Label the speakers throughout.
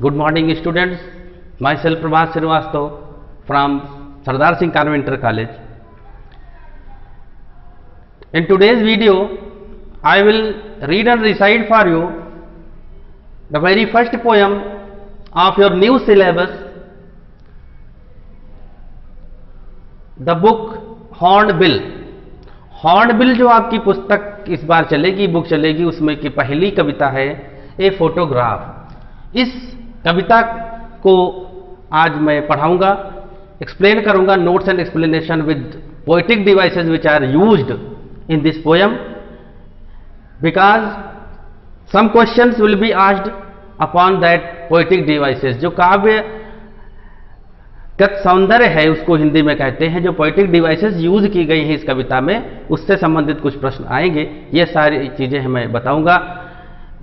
Speaker 1: Good morning students, myself Prabhat Srivastava from Sardar Singh Convent College. In today's video, I will read and recite for you the very first poem of your new syllabus, the book Hornbill. Hornbill जो आपकी पुस्तक इस बार चलेगी, book चलेगी, उसमें की पहली कविता है ए फोटोग्राफ। इस कविता को आज मैं पढ़ाऊंगा, एक्सप्लेन करूंगा, notes and explanation with poetic devices which are used in this poem, because some questions will be asked upon that poetic devices. जो काव्य गत सौंदर्य है उसको हिंदी में कहते हैं, जो पोएटिक डिवाइसेस यूज की गई हैं इस कविता में, उससे संबंधित कुछ प्रश्न आएंगे। ये सारी चीजें मैं बताऊंगा,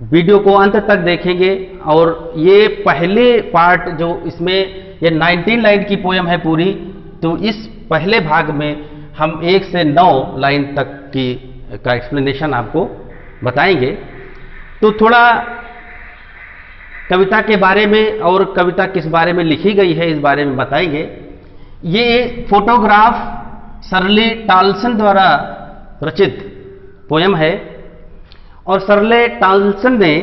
Speaker 1: वीडियो को अंत तक देखेंगे। और ये पहले पार्ट जो इसमें ये 19 लाइन की पोएम है पूरी, तो इस पहले भाग में हम 1 से 9 लाइन तक का एक्सप्लेनेशन आपको बताएंगे। तो थोड़ा कविता के बारे में और कविता किस बारे में लिखी गई है इस बारे में बताएंगे। ये फोटोग्राफ शर्ले टाल्सन द्वारा रचित पोयम है और शर्ले टाल्सन ने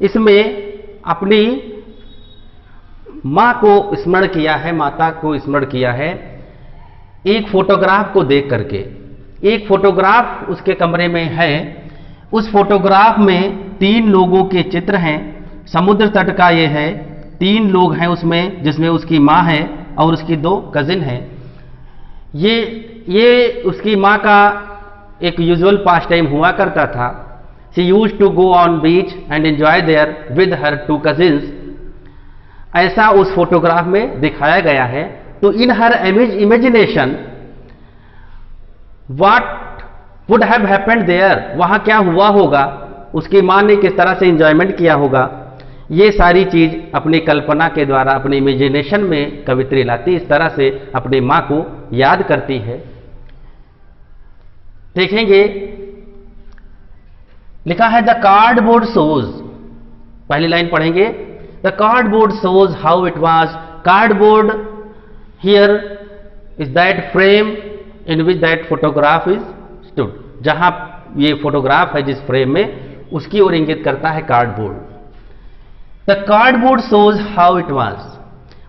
Speaker 1: इसमें अपनी माँ को स्मरण किया है, माता को स्मरण किया है एक फोटोग्राफ को देख करके। एक फोटोग्राफ उसके कमरे में है, उस फोटोग्राफ में 3 लोगों के चित्र हैं। समुद्र तट का ये है, 3 लोग हैं उसमें, जिसमें उसकी माँ है और उसकी 2 कजिन हैं। ये उसकी माँ का एक यूजुअल पास टाइम हुआ करता था। She used to go on beach and enjoy there with her 2 cousins, ऐसा उस फोटोग्राफ में दिखाया गया है। तो in her imagination what would have happened there, वहां क्या हुआ होगा, उसकी मां ने किस तरह से एंजॉयमेंट किया होगा, ये सारी चीज अपनी कल्पना के द्वारा, अपने इमेजिनेशन में कवित्री लाती, इस तरह से अपनी मां को याद करती है। देखेंगे लिखा है द कार्डबोर्ड शोज, पहली लाइन पढ़ेंगे। The cardboard shows how it was, cardboard here is that frame in which that photograph is stood, जहां ये फोटोग्राफ है जिस फ्रेम में, उसकी ओर इंगित करता है cardboard. The cardboard shows how it was,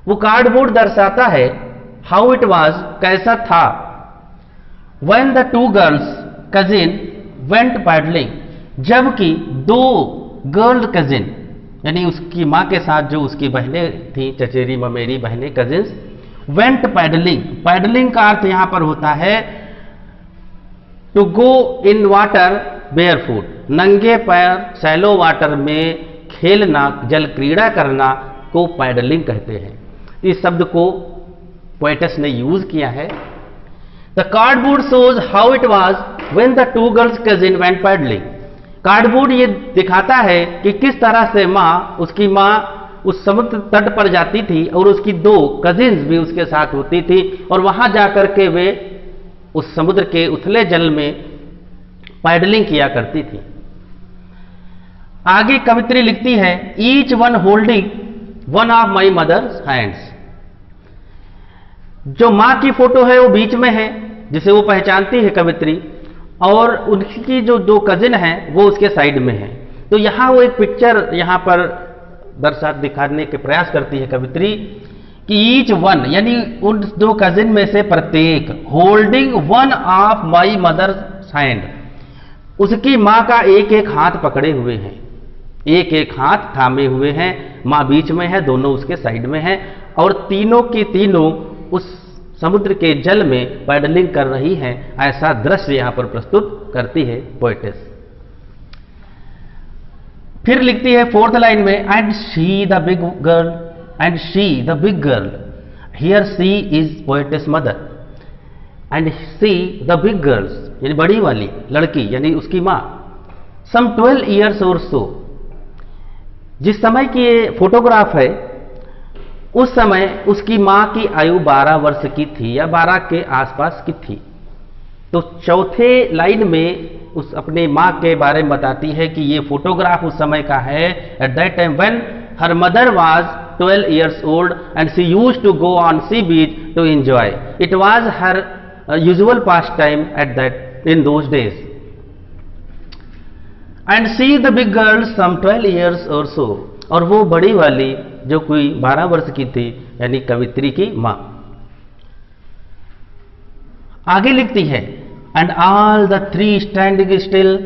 Speaker 1: वो कार्डबोर्ड दर्शाता है हाउ इट वाज, कैसा था। When the 2 girls cousin went paddling, जबकि 2 गर्ल कजिन यानी उसकी मां के साथ जो उसकी बहनें थी, चचेरी ममेरी बहनें, कजिन्स, वेंट पैडलिंग। पैडलिंग का अर्थ यहां पर होता है to go in water barefoot, नंगे पैर सैलो वाटर में खेलना, जल क्रीड़ा करना को पैडलिंग कहते हैं। इस शब्द को पोएटस ने यूज किया है। The cardboard shows how it was when the 2 girls cousin went paddling. Cardboard ये दिखाता है कि किस तरह से उसकी माँ उस समुद्र तट पर जाती थी और उसकी 2 कजिन्स भी उसके साथ होती थी, और वहां जाकर के वे उस समुद्र के उथले जल में पैडलिंग किया करती थी। आगे कवित्री लिखती है each one holding one of my mother's hands. जो मां की फोटो है वो बीच में है, जिसे वो पहचानती है कवित्री, और उनकी जो 2 कजिन हैं वो उसके साइड में है। तो यहां वो एक पिक्चर यहां पर दिखाने के प्रयास करती है कवित्री कि ईच वन यानी उन 2 कजिन में से प्रत्येक, holding one of my mother's hand, उसकी मां का एक हाथ पकड़े हुए हैं, एक हाथ थामे हुए हैं, मां बीच में है, दोनों उसके साइड में हैं, और तीनों की तीनों उस समुद्र के जल में पैडलिंग कर रही हैं। ऐसा दृश्य यहां पर प्रस्तुत करती है पोएटेस। फिर लिखती है 4th लाइन में and she the big girl, and she the big girl, here she is poetess mother, and she the big girls यानी बड़ी वाली लड़की यानी उसकी मां, सम 12 ईयर्स और सो। जिस समय की ये फोटोग्राफ है उस समय उसकी मां की आयु 12 वर्ष की थी या 12 के आसपास की थी। तो 4थे लाइन में उस अपने मां के बारे में बताती है कि ये फोटोग्राफ उस समय का है, eight that time when her mother was 12 years old and she used to go on sea beach to enjoy. It was her usual pastime at that in those days. And she the big girl some 12 years or so. और वो बड़ी वाली जो कोई 12 वर्ष की थी, यानी कवित्री की माँ, आगे लिखती है, and all the three standing still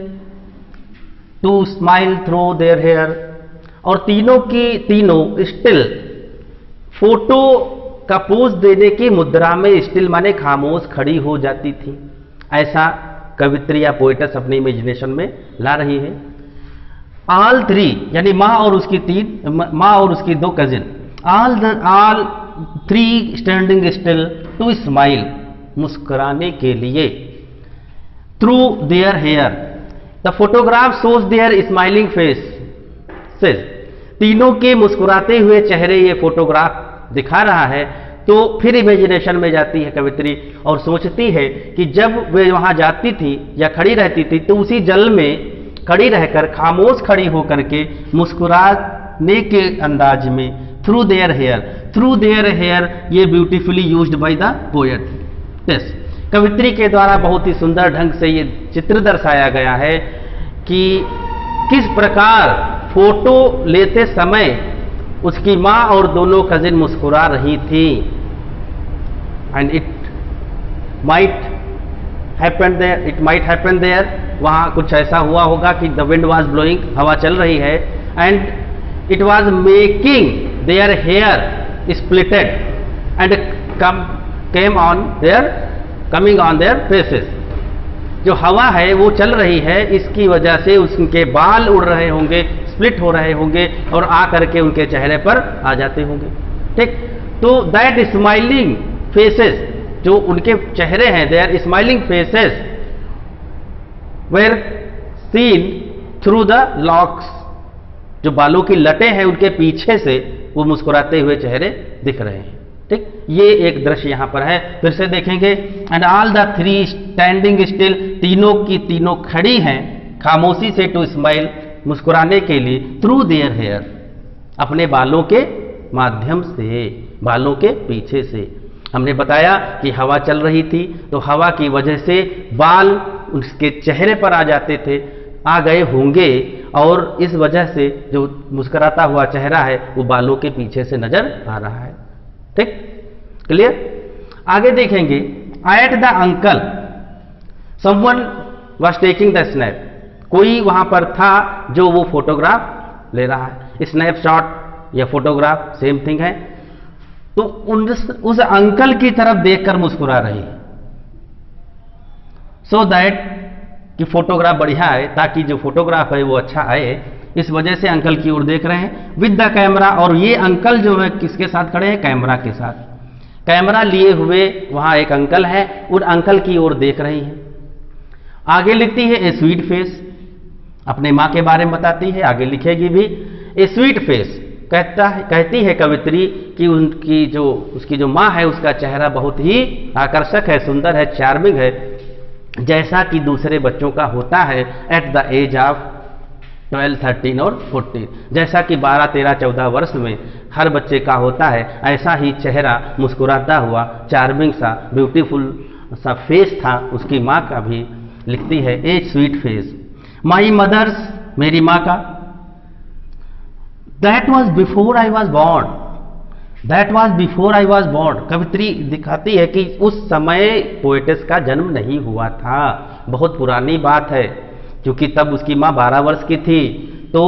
Speaker 1: to smile through their hair, और तीनों की तीनों स्टिल, फोटो का पोज देने की मुद्रा में, स्टिल माने खामोश खड़ी हो जाती थी। ऐसा कवित्री या पोएटस अपनी इमेजिनेशन में ला रही है। ऑल थ्री यानी माँ और उसकी दो cousin, all three standing still to smile, मुस्कुराने के लिए, through their hair, the photograph shows their smiling faces, तीनों के मुस्कुराते हुए चेहरे ये फोटोग्राफ दिखा रहा है। तो फिर इमेजिनेशन में जाती है कवित्री और सोचती है कि जब वे वहां जाती थी या खड़ी रहती थी तो उसी जल में खड़ी रहकर, खामोश खड़ी होकर के मुस्कुराने के अंदाज में, थ्रू देयर हेयर, ये beautifully used by the poet. Yes, कवित्री के द्वारा बहुत ही सुंदर ढंग से ये चित्र दर्शाया गया है कि किस प्रकार फोटो लेते समय उसकी माँ और दोनों कजिन मुस्कुरा रही थी। And it might happen there, वहाँ कुछ ऐसा हुआ होगा कि द विंड वॉज ब्लोइंग, हवा चल रही है, and it was making their hair splitted and coming on their faces. जो हवा है वो चल रही है, इसकी वजह से उनके बाल उड़ रहे होंगे, स्प्लिट हो रहे होंगे और आ करके उनके चेहरे पर आ जाते होंगे। ठीक, तो दैट स्माइलिंग फेसेस, जो उनके चेहरे हैं, their smiling faces were seen through the locks, जो बालों की लटें हैं उनके पीछे से वो मुस्कुराते हुए चेहरे दिख रहे हैं। ठीक, ये एक दृश्य यहां पर है, फिर से देखेंगे। And all the three standing still, तीनों की तीनों खड़ी हैं खामोशी से, टू स्माइल, मुस्कुराने के लिए, थ्रू देयर हेयर, अपने बालों के माध्यम से, बालों के पीछे से। हमने बताया कि हवा चल रही थी तो हवा की वजह से बाल उसके चेहरे पर आ जाते थे, आ गए होंगे, और इस वजह से जो मुस्कुराता हुआ चेहरा है वो बालों के पीछे से नजर आ रहा है। ठीक, क्लियर? आगे देखेंगे। Eight the uncle someone was taking the snap, कोई वहां पर था जो वो फोटोग्राफ ले रहा है। स्नैपशॉट या फोटोग्राफ सेम थिंग है। तो उस अंकल की तरफ देखकर मुस्कुरा रही है, सो दैट कि फोटोग्राफ बढ़िया आए, ताकि जो फोटोग्राफ है वो अच्छा आए, इस वजह से अंकल की ओर देख रहे हैं विद द कैमरा। और ये अंकल जो है किसके साथ खड़े हैं? कैमरा के साथ, कैमरा लिए हुए वहां एक अंकल है, उन अंकल की ओर देख रही है। आगे लिखती है ए स्वीट फेस, अपने माँ के बारे में बताती है, आगे लिखेगी भी ए स्वीट फेस। कहती है कवित्री कि उसकी जो माँ है उसका चेहरा बहुत ही आकर्षक है, सुंदर है, चार्मिंग है, जैसा कि दूसरे बच्चों का होता है एट द एज ऑफ 12, 13 और 14, जैसा कि 12, 13, 14 वर्ष में हर बच्चे का होता है, ऐसा ही चेहरा मुस्कुराता हुआ, चार्मिंग सा, ब्यूटीफुल सा फेस था उसकी माँ का भी। लिखती है a sweet face. My mother's, मेरी माँ का। That was before I was born, that was before I was born. कवित्री दिखाती है कि उस समय पोएटिस का जन्म नहीं हुआ था, बहुत पुरानी बात है, क्योंकि तब उसकी माँ 12 वर्ष की थी। तो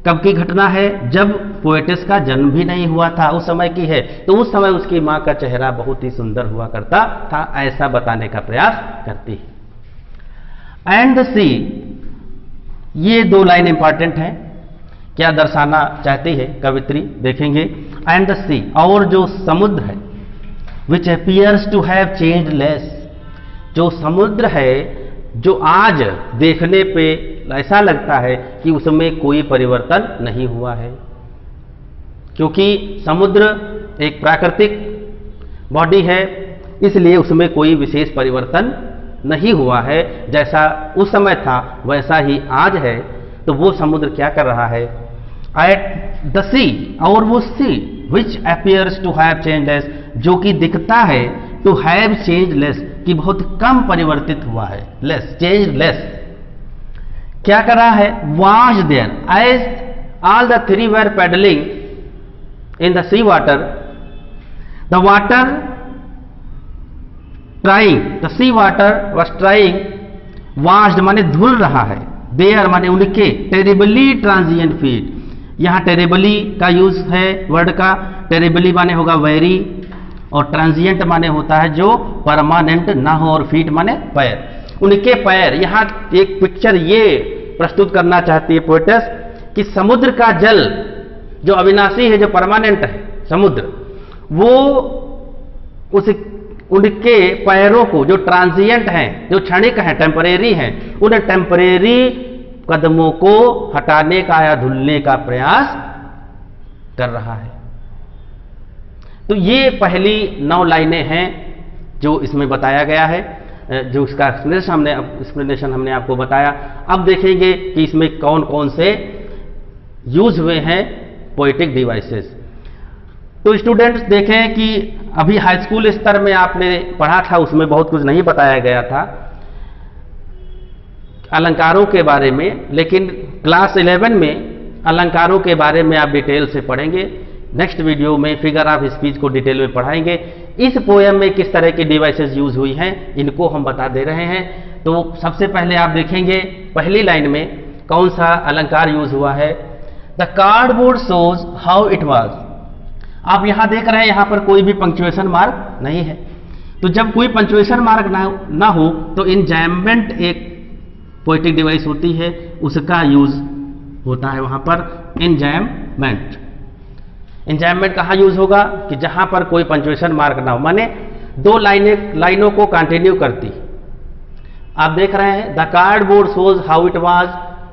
Speaker 1: कब की घटना है? जब पोएटिस का जन्म भी नहीं हुआ था, उस समय की है। तो उस समय उसकी माँ का चेहरा बहुत ही सुंदर हुआ करता था, ऐसा बताने का प्रयास करती है। एंड द सी, ये दो लाइन इंपॉर्टेंट है, क्या दर्शाना चाहती है कवित्री देखेंगे। एंड द सी, और जो समुद्र है, which appears to have changed less, जो समुद्र है जो आज देखने पे ऐसा लगता है कि उसमें कोई परिवर्तन नहीं हुआ है, क्योंकि समुद्र एक प्राकृतिक बॉडी है, इसलिए उसमें कोई विशेष परिवर्तन नहीं हुआ है। जैसा उस समय था वैसा ही आज है। तो वो समुद्र क्या कर रहा है? एट द सी, और वो sea which appears to have change less, जो कि दिखता है टू हैव चेंज लेस, कि बहुत कम परिवर्तित हुआ है, लेस, चेंज लेस, क्या कर रहा है, watch their as all the three were paddling in the sea water, the water trying, the sea water was trying, washed माने धुल रहा है, देयर माने उनके, टेरिबली ट्रांजिएंट फीट, यहां टेरिबली का यूज है वर्ड का, टेरिबली माने होगा वेरी, और ट्रांजिएंट माने होता है जो परमानेंट ना हो, और फीट माने पैर, उनके पैर। यहां एक पिक्चर ये प्रस्तुत करना चाहती है पोएटेस कि समुद्र का जल जो अविनाशी है, जो परमानेंट है समुद्र, वो उस उनके पैरों को जो ट्रांजिएंट हैं, जो क्षणिक हैं, टेम्परेरी हैं, उन टेम्परेरी कदमों को हटाने का या धुलने का प्रयास कर रहा है। तो ये पहली 9 लाइनें हैं जो इसमें बताया गया है, जो इसका एक्सप्लेनेशन हमने आपको बताया। अब देखेंगे कि इसमें कौन कौन से यूज हुए हैं पोएटिक डिवाइसेस। तो स्टूडेंट्स देखें कि अभी हाई स्कूल स्तर में आपने पढ़ा था, उसमें बहुत कुछ नहीं बताया गया था अलंकारों के बारे में, लेकिन क्लास 11 में अलंकारों के बारे में आप डिटेल से पढ़ेंगे। नेक्स्ट वीडियो में फिगर ऑफ स्पीच को डिटेल में पढ़ाएंगे। इस पोएम में किस तरह की डिवाइसेस यूज हुई हैं, इनको हम बता दे रहे हैं। तो सबसे पहले आप देखेंगे पहली लाइन में कौन सा अलंकार यूज हुआ है, the cardboard shows how it was. आप यहां देख रहे हैं, यहां पर कोई भी पंक्चुएशन मार्क नहीं है। तो जब कोई पंक्चुएशन मार्क ना हो तो इंजैममेंट एक पोएटिक डिवाइस होती है, उसका यूज होता है वहां पर, इंजैममेंट। इंजैममेंट कहाँ यूज होगा कि जहां पर कोई पंक्चुएशन मार्क ना हो, माने 2 लाइनों को कंटिन्यू करती। आप देख रहे हैं, the cardboard shows how it was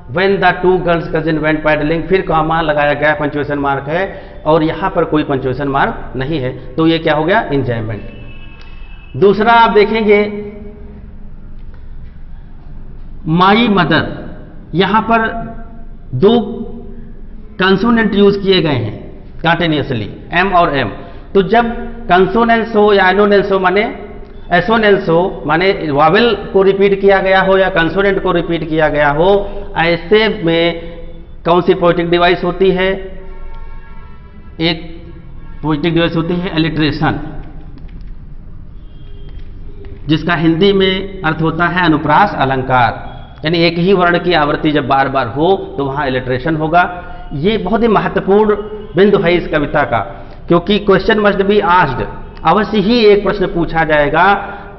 Speaker 1: when the 2 girls cousin went paddling, फिर कॉमा लगाया गया, पंक्चुएशन मार्क है, और यहां पर कोई पंक्चुएशन मार्क नहीं है, तो ये क्या हो गया, इंजॉयमेंट। दूसरा आप देखेंगे माई मदर, यहां पर 2 कंसोनेंट यूज किए गए हैं कंटिन्यूअसली, एम और एम। तो जब कंसोनेंस हो या एनोनेंस हो, माने एसोनेंस हो, माने वावेल को रिपीट किया गया हो या कंसोनेंट को रिपीट किया गया हो, ऐसे में कौन सी पोएटिक डिवाइस होती है, एक पोएटिक डिवाइस होती है एलिट्रेशन, जिसका हिंदी में अर्थ होता है अनुप्रास अलंकार, यानी एक ही वर्ण की आवृत्ति जब बार बार हो तो वहां एलिट्रेशन होगा। ये बहुत ही महत्वपूर्ण बिंदु है इस कविता का, क्योंकि क्वेश्चन मस्ट बी आस्क्ड, अवश्य ही एक प्रश्न पूछा जाएगा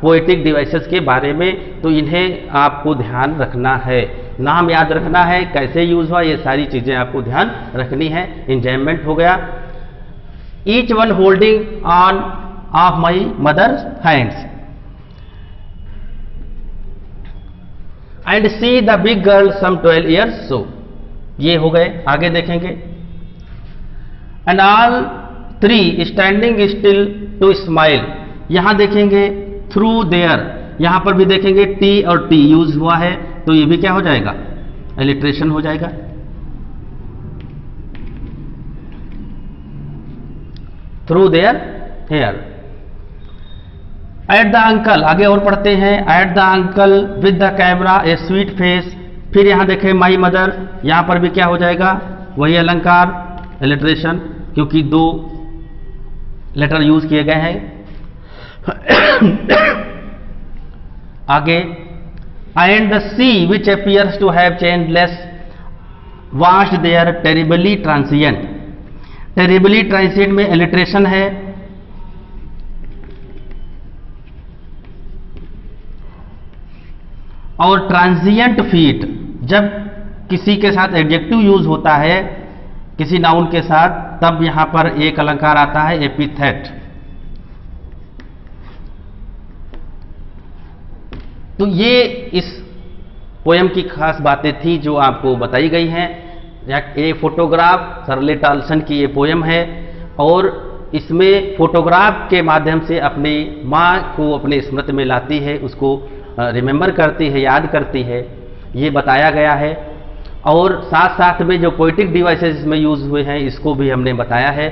Speaker 1: पोएटिक डिवाइसेस के बारे में, तो इन्हें आपको ध्यान रखना है, नाम याद रखना है, कैसे यूज हुआ, ये सारी चीजें आपको ध्यान रखनी है। इंजॉयमेंट हो गया, each one holding on of my mother's hands, and she the big girl some 12 years so, ये हो गए। आगे देखेंगे, and all 3 standing still to smile, यहां देखेंगे थ्रू देयर, यहां पर भी देखेंगे टी और टी यूज हुआ है, तो ये भी क्या हो जाएगा, एलिट्रेशन हो जाएगा। Through their hair, at the uncle, आगे और पढ़ते हैं, at the uncle with the camera a sweet face, फिर यहां देखें माई मदर, यहां पर भी क्या हो जाएगा, वही अलंकार, एलिट्रेशन, क्योंकि 2 लेटर यूज किए गए हैं। आगे, and the sea which appears to have change less washed their terribly transient, terribly transient में एलिट्रेशन है, और ट्रांजिएंट फीट, जब किसी के साथ एडजेक्टिव यूज होता है किसी नाउन के साथ, तब यहां पर एक अलंकार आता है एपिथेट। तो ये इस पोएम की खास बातें थी जो आपको बताई गई हैं। ये फोटोग्राफ शर्ले टॉल्सन की ये पोएम है, और इसमें फोटोग्राफ के माध्यम से अपनी माँ को अपने स्मृति में लाती है, उसको रिमेंबर करती है, याद करती है, ये बताया गया है। और साथ साथ में जो पोइटिक डिवाइसेस इसमें यूज हुए हैं इसको भी हमने बताया है।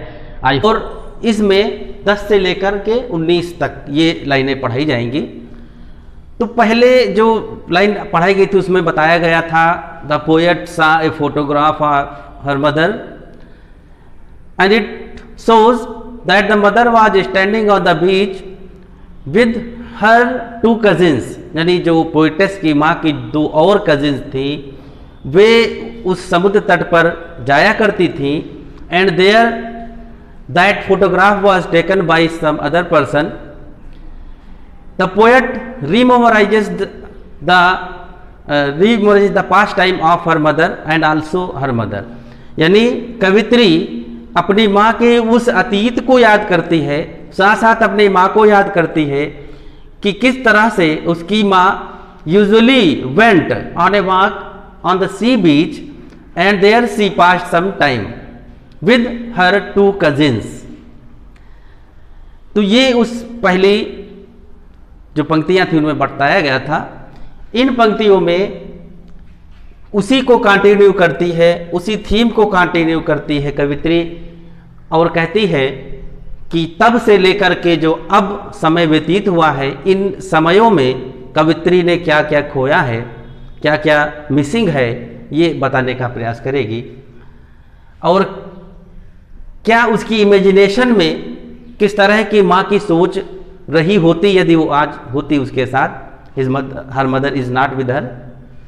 Speaker 1: और इसमें 10 से लेकर के 19 तक ये लाइनें पढ़ाई जाएंगी। तो पहले जो लाइन पढ़ाई गई थी उसमें बताया गया था द पोएट सा a photograph of her mother and it shows that the mother was standing on the beach with her 2 cousins, यानी जो पोएटेस की माँ की 2 और कजिन्स थी वे उस समुद्र तट पर जाया करती थी। And there that photograph was taken by some other person. The poet rememorizes the past time of her mother and also her mother, यानी कवित्री अपनी माँ के उस अतीत को याद करती है, साथ साथ अपनी माँ को याद करती है कि किस तरह से उसकी माँ usually went on a walk on the sea beach and there she passed some time with her 2 cousins. तो ये उस पहली जो पंक्तियां थी उनमें बताया गया था। इन पंक्तियों में उसी को कंटिन्यू करती है, उसी थीम को कंटिन्यू करती है कवित्री और कहती है कि तब से लेकर के जो अब समय व्यतीत हुआ है, इन समयों में कवित्री ने क्या क्या खोया है, क्या क्या मिसिंग है, ये बताने का प्रयास करेगी। और क्या उसकी इमेजिनेशन में किस तरह की माँ की सोच रही होती यदि वो आज होती उसके साथ। Her mother is not with her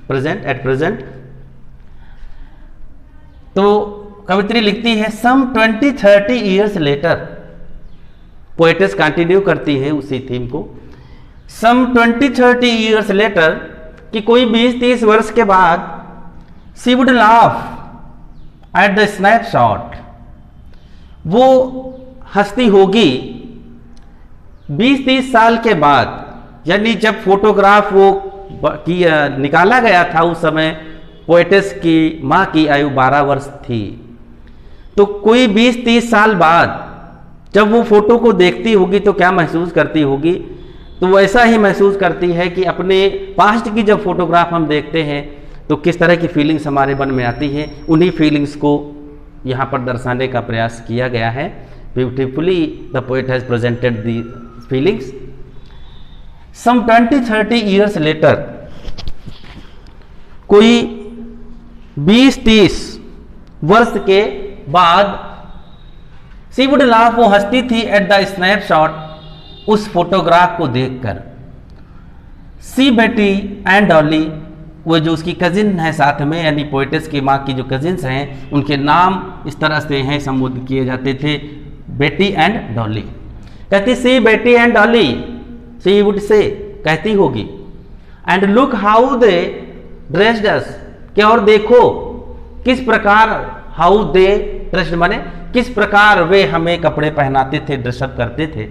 Speaker 1: present at present. तो कवित्री लिखती है सम 20-30 ईयर्स लेटर, पोएटेस कंटिन्यू करती है उसी थीम को। सम 20-30 ईयर्स लेटर कि कोई 20-30 वर्ष के बाद she would laugh at the snapshot, वो हंसती होगी 20-30 साल के बाद, यानी जब फोटोग्राफ वो निकाला गया था उस समय पोएटेस की माँ की आयु 12 वर्ष थी। तो कोई 20-30 साल बाद जब वो फोटो को देखती होगी तो क्या महसूस करती होगी? तो वो ऐसा ही महसूस करती है कि अपने पास्ट की जब फोटोग्राफ हम देखते हैं तो किस तरह की फीलिंग्स हमारे मन में आती है। उन्हीं फीलिंग्स को यहाँ पर दर्शाने का प्रयास किया गया है। Beautifully the poet has presented the feelings. Some 20-30 years later, कोई 20-30 वर्ष के बाद सी वुड लाफ, वो हंसती थी एट द स्नैपशॉट, उस फोटोग्राफ को देखकर। सी बेटी एंड डॉली, वो जो उसकी कजिन है साथ में, यानी पोएटेस की माँ की जो कजिन्स हैं उनके नाम इस तरह से हैं, संबोधित किए जाते थे बेटी एंड डॉली। कहती सी बेटी एंड डॉली, सी वुड से कहती होगी and look how they dressed us, क्या और देखो किस प्रकार, हाउ दे ड्रेस्ड माने किस प्रकार वे हमें कपड़े पहनाते थे, ड्रेसअप करते थे।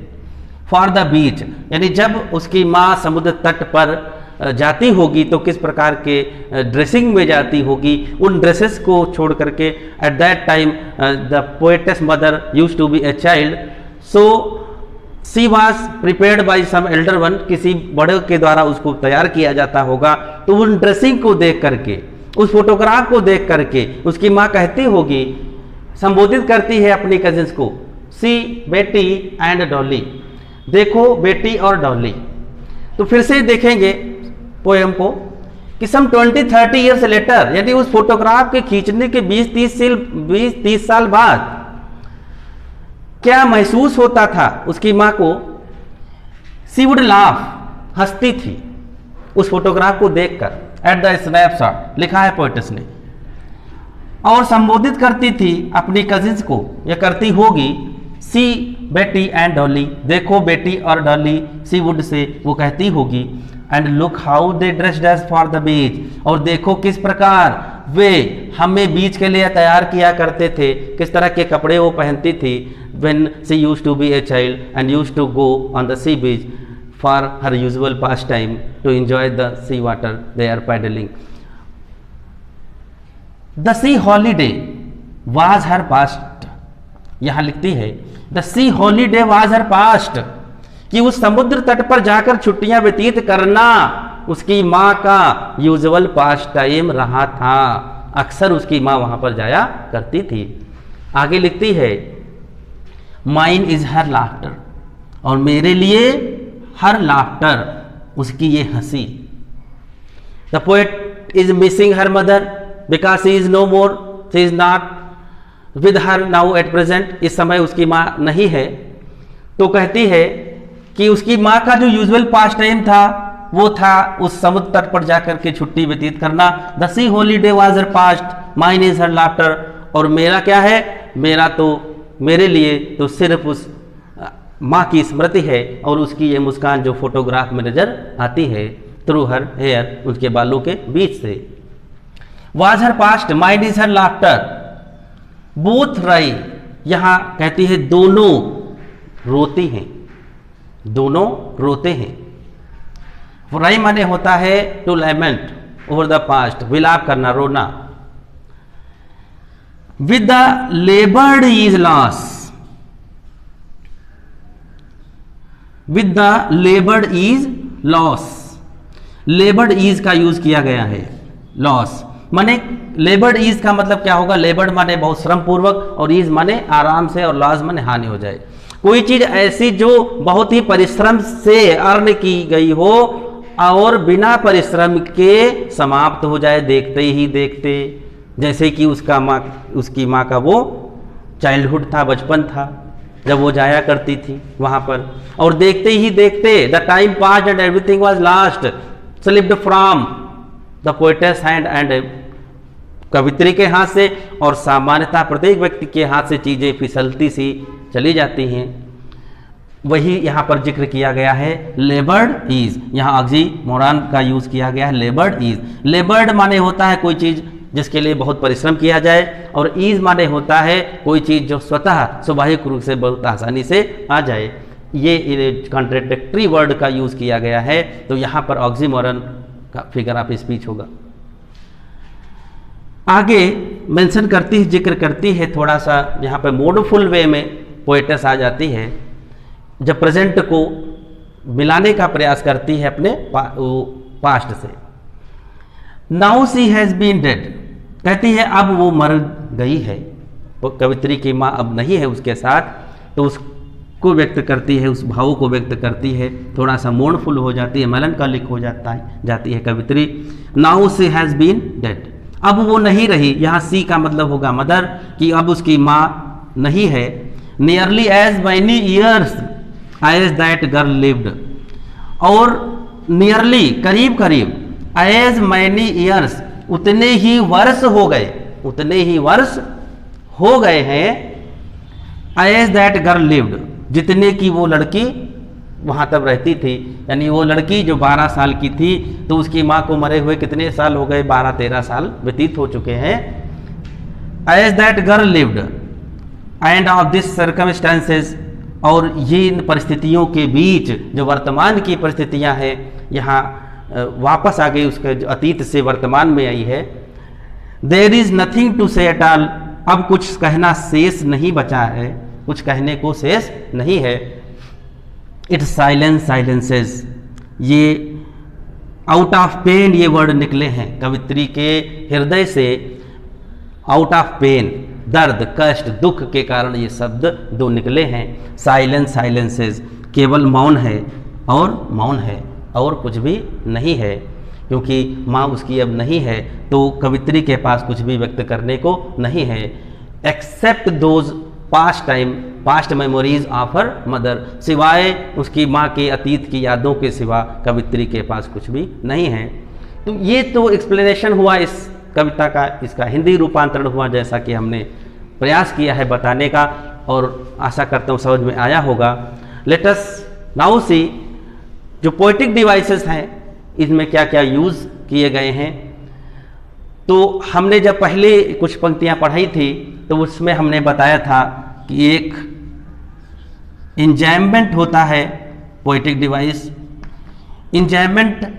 Speaker 1: फॉर द बीच, यानी जब उसकी माँ समुद्र तट पर जाती होगी तो किस प्रकार के ड्रेसिंग में जाती होगी, उन ड्रेसेस को छोड़ करके। At that time the poetess mother used to be a child, so she was prepared by some elder one, किसी बड़े के द्वारा उसको तैयार किया जाता होगा। तो उन ड्रेसिंग को देख करके, उस फोटोग्राफ को देख करके उसकी माँ कहती होगी, संबोधित करती है अपनी कजिन्स को, सी बेटी एंड डॉली, देखो बेटी और डॉली। तो फिर से देखेंगे पोएम को कि सम 20-30 ईयर्स लेटर, यानी उस फोटोग्राफ के खींचने के 20-30 साल बाद क्या महसूस होता था उसकी माँ को। सी वुड लाफ, हंसती थी उस फोटोग्राफ को देखकर, एट द स्नैपशॉट लिखा है पोएटेस ने, और संबोधित करती थी अपनी कजिन्स को, यह करती होगी, सी बेटी एंड डॉली, देखो बेटी और डॉली। सी वुड से वो कहती होगी and look how they dressed us for the beach, और देखो किस प्रकार वे हमें बीच के लिए तैयार किया करते थे, किस तरह के कपड़े वो पहनती थी। when she used to be a child and used to go on the sea beach for her usual pastime to enjoy the sea water they are paddling. The sea holiday was her past, यहाँ लिखती है the sea holiday was her past, कि उस समुद्र तट पर जाकर छुट्टियां व्यतीत करना उसकी माँ का यूजुअल पास्ट टाइम रहा था, अक्सर उसकी माँ वहाँ पर जाया करती थी। आगे लिखती है माइन इज हर लाफ्टर, और मेरे लिए हर लाफ्टर, उसकी ये हंसी। The poet is missing her mother because she is no more, she is not with her now at present. इस समय उसकी माँ नहीं है, तो कहती है कि उसकी माँ का जो यूजुअल पास्ट टाइम था वो था उस समुद्र तट पर जाकर के छुट्टी व्यतीत करना। The C holiday was her past, mine is her laughter, और मेरा क्या है, मेरा तो मेरे लिए तो सिर्फ उस माँ की स्मृति है और उसकी ये मुस्कान जो फोटोग्राफ में नजर आती है थ्रू हर हेयर, उसके बालों के बीच से। Was her past, mind is her laughter, both राई, यहां कहती है दोनों रोती हैं, दोनों रोते हैं। राई माने होता है to lament over the past, विलाप करना, रोना। With the laboured ease loss, with the laboured ease loss, laboured ease का यूज किया गया है, लॉस माने लेबर्ड इज का मतलब क्या होगा, लेबर्ड माने बहुत श्रम पूर्वक, और इज माने आराम से, और लॉस माने हानि हो जाए। कोई चीज ऐसी जो बहुत ही परिश्रम से अर्न की गई हो और बिना परिश्रम के समाप्त हो जाए देखते ही देखते, जैसे कि उसकी माँ का वो चाइल्डहुड था, बचपन था जब वो जाया करती थी वहां पर, और देखते ही देखते the time passed and everything was last slipped from the poet's hand and, कवित्री के हाथ से और सामान्यतः प्रत्येक व्यक्ति के हाथ से चीजें फिसलती सी चली जाती हैं। वही यहाँ पर जिक्र किया गया है लेबर्ड इज, यहाँ ऑक्सीमोरॉन का यूज किया गया है, लेबर्ड इज। लेबर्ड माने होता है कोई चीज जिसके लिए बहुत परिश्रम किया जाए, और इज माने होता है कोई चीज जो स्वतः स्वाभाविक रूप से बहुत आसानी से आ जाए। ये कॉन्ट्रडिक्टरी वर्ड का यूज किया गया है, तो यहाँ पर ऑक्सीमोरॉन का फिगर ऑफ स्पीच होगा। आगे मेंशन करती है, जिक्र करती है थोड़ा सा यहाँ पे मोडफुल वे में पोएटस आ जाती है, जब प्रेजेंट को मिलाने का प्रयास करती है अपने पास्ट से। Now she has been dead, कहती है अब वो मर गई है, कवित्री की माँ अब नहीं है उसके साथ, तो उसको व्यक्त करती है, उस भाव को व्यक्त करती है, थोड़ा सा मोurnful हो जाती है, मेलनकॉलिक हो जाती है कवित्री। Now she has been dead, अब वो नहीं रही, यहाँ सी का मतलब होगा मदर, कि अब उसकी माँ नहीं है। Nearly as many years as that girl lived, और नियरली करीब करीब, एज मैनी ईयर्स उतने ही वर्ष हो गए, उतने ही वर्ष हो गए हैं, एज दैट गर्ल लिव्ड, जितने की वो लड़की वहाँ तब रहती थी। यानी वो लड़की जो 12 साल की थी, तो उसकी माँ को मरे हुए कितने साल हो गए, 12-13 साल व्यतीत हो चुके हैं। As that girl lived and of this circumstances, और ये इन परिस्थितियों के बीच जो वर्तमान की परिस्थितियाँ हैं, यहाँ वापस आ गई, उसके अतीत से वर्तमान में आई है। देयर इज नथिंग टू से एट ऑल, अब कुछ कहना शेष नहीं बचा है, कुछ कहने को शेष नहीं है। इट्स साइलेंस साइलेंसेस, ये आउट ऑफ पेन ये वर्ड निकले हैं कवित्री के हृदय से, आउट ऑफ पेन, दर्द, कष्ट, दुख के कारण ये शब्द दो निकले हैं। साइलेंस साइलेंसेस, केवल मौन है, और मौन है और कुछ भी नहीं है, क्योंकि माँ उसकी अब नहीं है, तो कवित्री के पास कुछ भी व्यक्त करने को नहीं है, except those past memories of her mother, सिवाय उसकी माँ के अतीत की यादों के सिवा कवित्री के पास कुछ भी नहीं है। तो ये तो एक्सप्लेनेशन हुआ इस कविता का, इसका हिंदी रूपांतरण हुआ, जैसा कि हमने प्रयास किया है बताने का, और आशा करता हूँ समझ में आया होगा। लेट अस नाउ सी जो पोएटिक डिवाइसेस हैं इसमें क्या क्या यूज़ किए गए हैं। तो हमने जब पहले कुछ पंक्तियाँ पढ़ाई थी तो उसमें हमने बताया था कि एक इंजॉयमेंट होता है पोएटिक डिवाइस। इंजॉयमेंट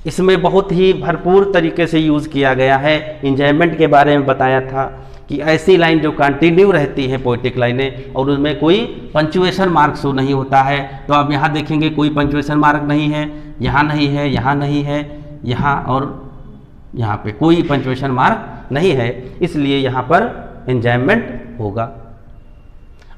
Speaker 1: इसमें बहुत ही भरपूर तरीके से यूज़ किया गया है। इंजॉयमेंट के बारे में बताया था कि ऐसी लाइन जो कंटिन्यू रहती है पोएटिक लाइनें, और उसमें कोई पंक्चुएशन मार्क शो नहीं होता है। तो आप यहाँ देखेंगे कोई पंक्चुएशन मार्क नहीं है, यहाँ नहीं है, यहाँ नहीं है, यहाँ और यहाँ पे कोई पंक्चुएशन मार्क नहीं है, इसलिए यहाँ पर एंजाइममेंट होगा।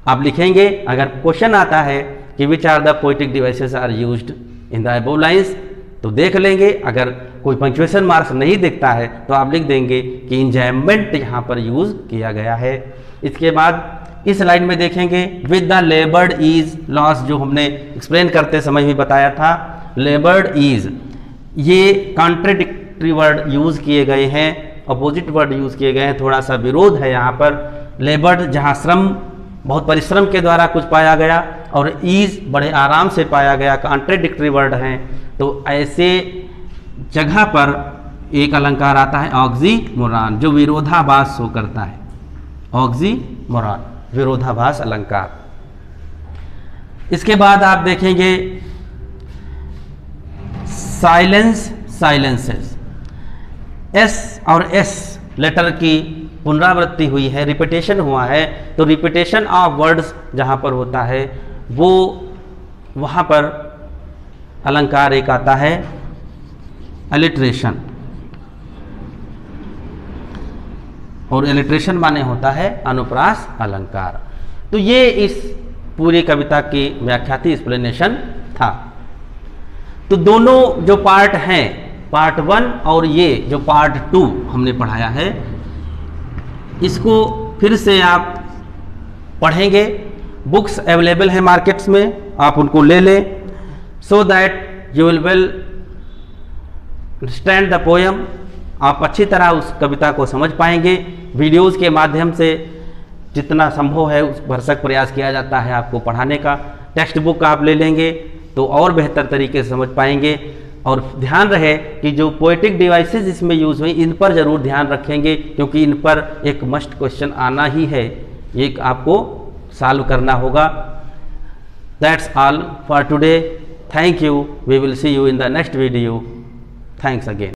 Speaker 1: आप लिखेंगे, अगर क्वेश्चन आता है कि which are the poetic devices are used in the above lines, तो देख लेंगे। अगर कोई पंक्चुएशन मार्क्स नहीं दिखता है तो आप लिख देंगे कि एंजाइममेंट यहाँ पर यूज किया गया है। इसके बाद इस लाइन में देखेंगे with the laboured ease loss, जो हमने एक्सप्लेन करते समय भी बताया था, लेबर्ड ईज, ये कॉन्ट्रडिक्टरी वर्ड यूज किए गए हैं, अपोजिट वर्ड यूज किए गए हैं, थोड़ा सा विरोध है यहाँ पर। लेबर्ड जहाँ श्रम, बहुत परिश्रम के द्वारा कुछ पाया गया, और ईज बड़े आराम से पाया गया, कॉन्ट्रडिक्टरी वर्ड हैं। तो ऐसे जगह पर एक अलंकार आता है ऑक्सीमोरॉन, जो विरोधाभास शो करता है। ऑक्सीमोरॉन, विरोधाभास अलंकार। इसके बाद आप देखेंगे साइलेंस, साइलेंसेस, एस और एस लेटर की पुनरावृत्ति हुई है, रिपीटेशन हुआ है। तो रिपीटेशन ऑफ वर्ड्स जहां पर होता है वो वहां पर अलंकार एक आता है एलिट्रेशन, और एलिट्रेशन माने होता है अनुप्रास अलंकार। तो ये इस पूरी कविता की व्याख्याति एक्सप्लेनेशन था। तो दोनों जो पार्ट हैं, पार्ट 1 और ये जो पार्ट 2 हमने पढ़ाया है, इसको फिर से आप पढ़ेंगे। बुक्स अवेलेबल हैं मार्केट्स में, आप उनको ले लें, so that you will well understand the poem. आप अच्छी तरह उस कविता को समझ पाएंगे। वीडियोज़ के माध्यम से जितना संभव है उस भरसक प्रयास किया जाता है आपको पढ़ाने का। टेक्स्ट बुक आप ले लेंगे तो और बेहतर तरीके से समझ पाएंगे। और ध्यान रहे कि जो पोएटिक डिवाइसेस इसमें यूज हुई, इन पर जरूर ध्यान रखेंगे, क्योंकि इन पर एक मस्ट क्वेश्चन आना ही है, एक आपको सॉल्व करना होगा। That's all for today. Thank you. We will see you in the next video. Thanks again.